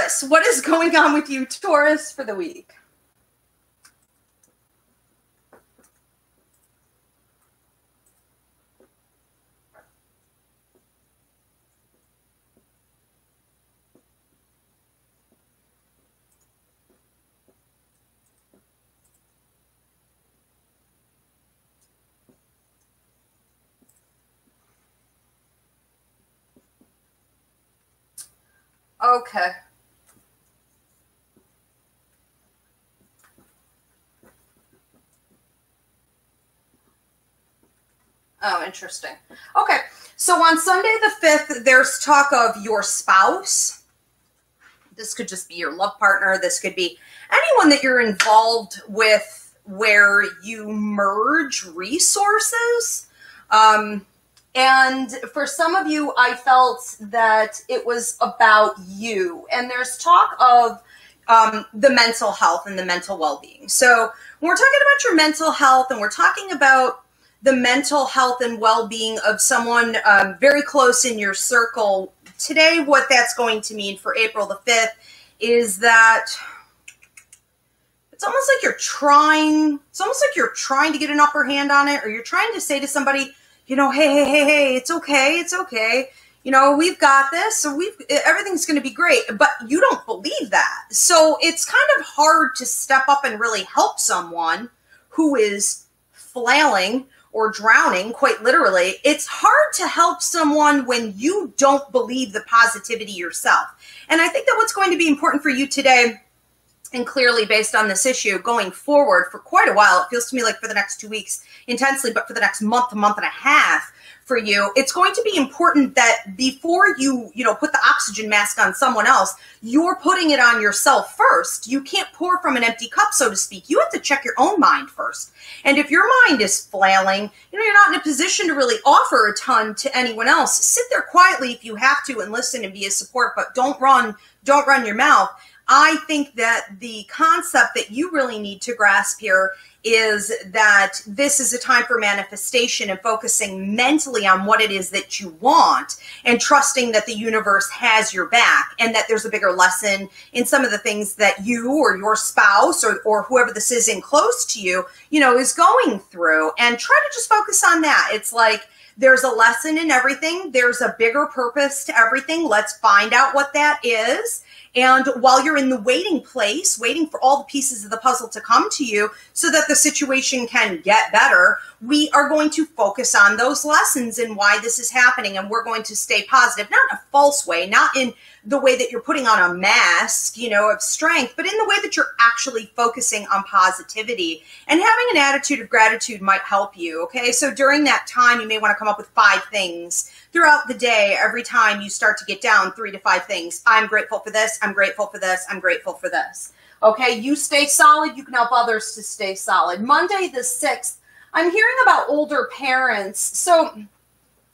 Taurus, what is going on with you, Taurus, for the week? Okay. Oh, interesting. Okay. So on Sunday the 5th, there's talk of your spouse. This could just be your love partner. This could be anyone that you're involved with where you merge resources. And for some of you, I felt that it was about you. And there's talk of the mental health and the mental well-being. So when we're talking about your mental health and we're talking about the mental health and well-being of someone very close in your circle, today what that's going to mean for April the 5th is that it's almost like you're trying to get an upper hand on it, or you're trying to say to somebody, you know, hey, it's okay. You know, we've got this, so everything's going to be great, but you don't believe that. So it's kind of hard to step up and really help someone who is flailing or drowning, quite literally. It's hard to help someone when you don't believe the positivity yourself. And I think that what's going to be important for you today, and clearly based on this issue going forward for quite a while, it feels to me like for the next 2 weeks intensely, but for the next month and a half for you, it's going to be important that before you put the oxygen mask on someone else, you're putting it on yourself first. You can't pour from an empty cup, so to speak. You have to check your own mind first. And if your mind is flailing, you're not in a position to really offer a ton to anyone else. Sit there quietly if you have to and listen and be a support, but don't run your mouth. I think that the concept that you really need to grasp here is that this is a time for manifestation and focusing mentally on what it is that you want and trusting that the universe has your back, and that there's a bigger lesson in some of the things that you or your spouse or whoever this is in close to you, is going through, and try to just focus on that. It's like, there's a lesson in everything. There's a bigger purpose to everything. Let's find out what that is. And while you're in the waiting place, waiting for all the pieces of the puzzle to come to you so that the situation can get better, we are going to focus on those lessons and why this is happening. And we're going to stay positive, not in a false way, not in the way that you're putting on a mask, of strength, but in the way that you're actually focusing on positivity. And having an attitude of gratitude might help you, okay? So during that time, you may want to come up with 5 things throughout the day. Every time you start to get down, 3 to 5 things. I'm grateful for this. I'm grateful for this. I'm grateful for this. Okay, you stay solid. You can help others to stay solid. Monday the 6th, I'm hearing about older parents. So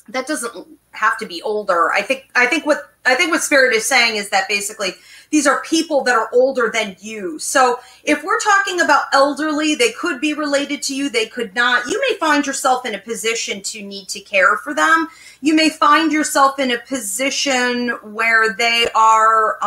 that doesn't have to be older. I think what Spirit is saying is that basically these are people that are older than you. So if we're talking about elderly, they could be related to you. They could not. You may find yourself in a position to need to care for them. You may find yourself in a position where they are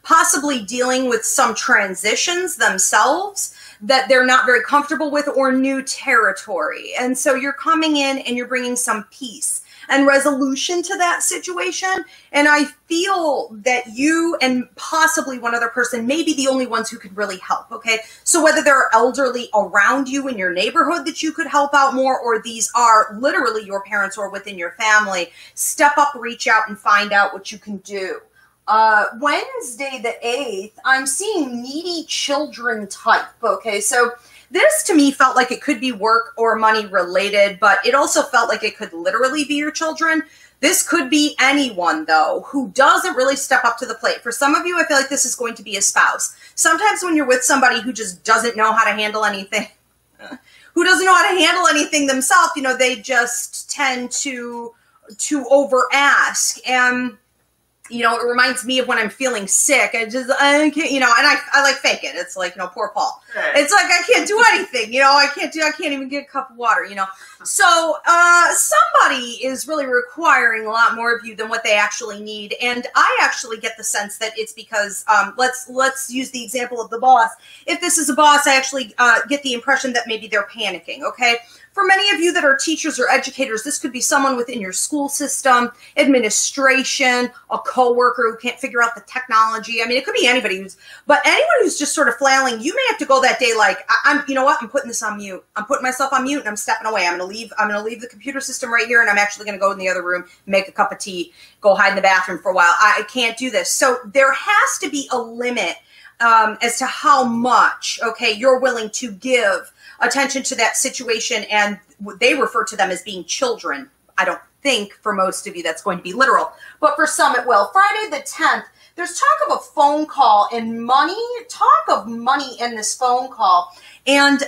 possibly dealing with some transitions themselves that they're not very comfortable with, or new territory. And so you're coming in and you're bringing some peace and resolution to that situation. And I feel that you and possibly one other person may be the only ones who could really help, okay? So whether there are elderly around you in your neighborhood that you could help out more, or these are literally your parents or within your family, step up, reach out, and find out what you can do. Wednesday the 8th, I'm seeing needy children type, okay? So this to me felt like it could be work or money related, but it also felt like it could literally be your children. This could be anyone, though, who doesn't really step up to the plate. For some of you, I feel like this is going to be a spouse. Sometimes when you're with somebody who just doesn't know how to handle anything, themselves, they just tend to over ask. And You know, it reminds me of when I'm feeling sick. I can't, you know, and I like fake it. It's like, you know, poor Paul. Right. It's like, I can't do anything, you know, I can't even get a cup of water, you know. So, somebody is really requiring a lot more of you than what they actually need. And I actually get the sense that it's because, let's use the example of the boss. If this is a boss, I actually, get the impression that maybe they're panicking. Okay. For many of you that are teachers or educators, this could be someone within your school system, administration, a coworker who can't figure out the technology. I mean, it could be anybody but anyone who's just sort of flailing, you may have to go that day like, you know what, I'm putting this on mute. I'm putting myself on mute and I'm stepping away. I'm going to leave the computer system right here and I'm actually going to go in the other room, make a cup of tea, go hide in the bathroom for a while. I can't do this. So there has to be a limit as to how much, okay, you're willing to give attention to that situation, and they refer to them as being children. I don't think for most of you that's going to be literal, but for some it will. Friday the 10th, there's talk of a phone call and money, talk of money in this phone call, and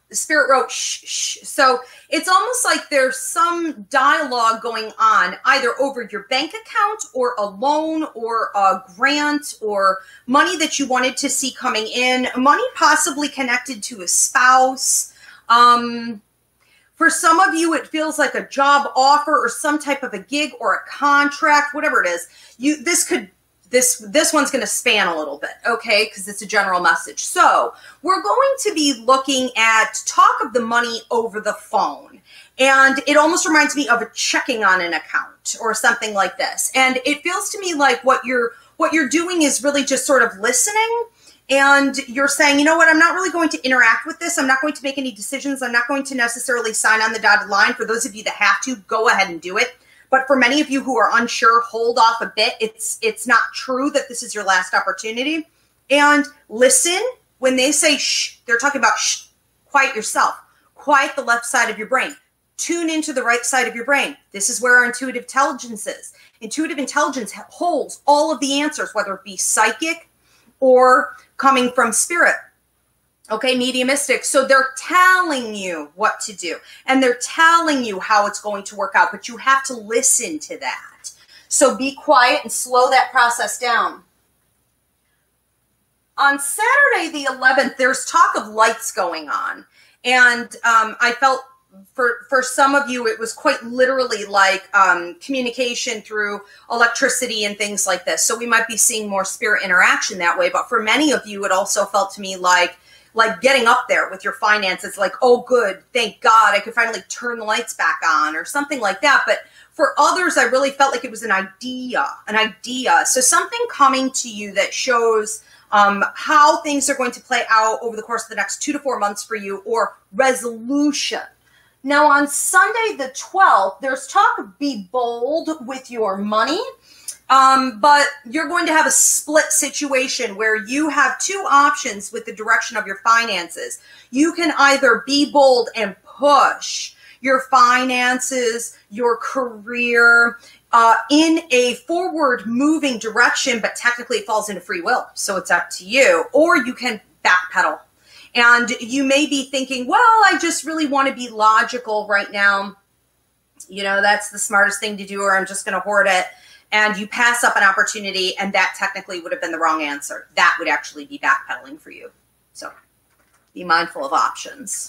the Spirit wrote shh, shh. So it's almost like there's some dialogue going on either over your bank account or a loan or a grant or money that you wanted to see coming in, money possibly connected to a spouse. For some of you, it feels like a job offer or some type of a gig or a contract, whatever it is. This one's going to span a little bit, okay, because it's a general message. So we're going to be looking at talk of the money over the phone. And it almost reminds me of a checking on an account or something like this. And it feels to me like what you're doing is really just sort of listening. And you're saying, you know what, I'm not really going to interact with this. I'm not going to make any decisions. I'm not going to necessarily sign on the dotted line. For those of you that have to, go ahead and do it. But for many of you who are unsure, hold off a bit. It's not true that this is your last opportunity. And listen, when they say shh, they're talking about shh, quiet yourself. Quiet the left side of your brain. Tune into the right side of your brain. This is where our intuitive intelligence is. Intuitive intelligence holds all of the answers, whether it be psychic or coming from spirit. Okay, mediumistic. So they're telling you what to do and they're telling you how it's going to work out, but you have to listen to that. So be quiet and slow that process down. On Saturday the 11th, there's talk of lights going on. And I felt for some of you, it was quite literally like communication through electricity and things like this. So we might be seeing more spirit interaction that way. But for many of you, it also felt to me like getting up there with your finances, like, oh, good, thank God, I could finally turn the lights back on or something like that. But for others, I really felt like it was an idea. So something coming to you that shows how things are going to play out over the course of the next 2 to 4 months for you, or resolution. Now, on Sunday the 12th, there's talk of be bold with your money. But you're going to have a split situation where you have two options with the direction of your finances. You can either be bold and push your finances, your career, in a forward moving direction, but technically it falls into free will. So it's up to you. Or you can backpedal. And you may be thinking, well, I just really want to be logical right now. You know, that's the smartest thing to do, or I'm just going to hoard it. And you pass up an opportunity, and that technically would have been the wrong answer. That would actually be backpedaling for you. So be mindful of options.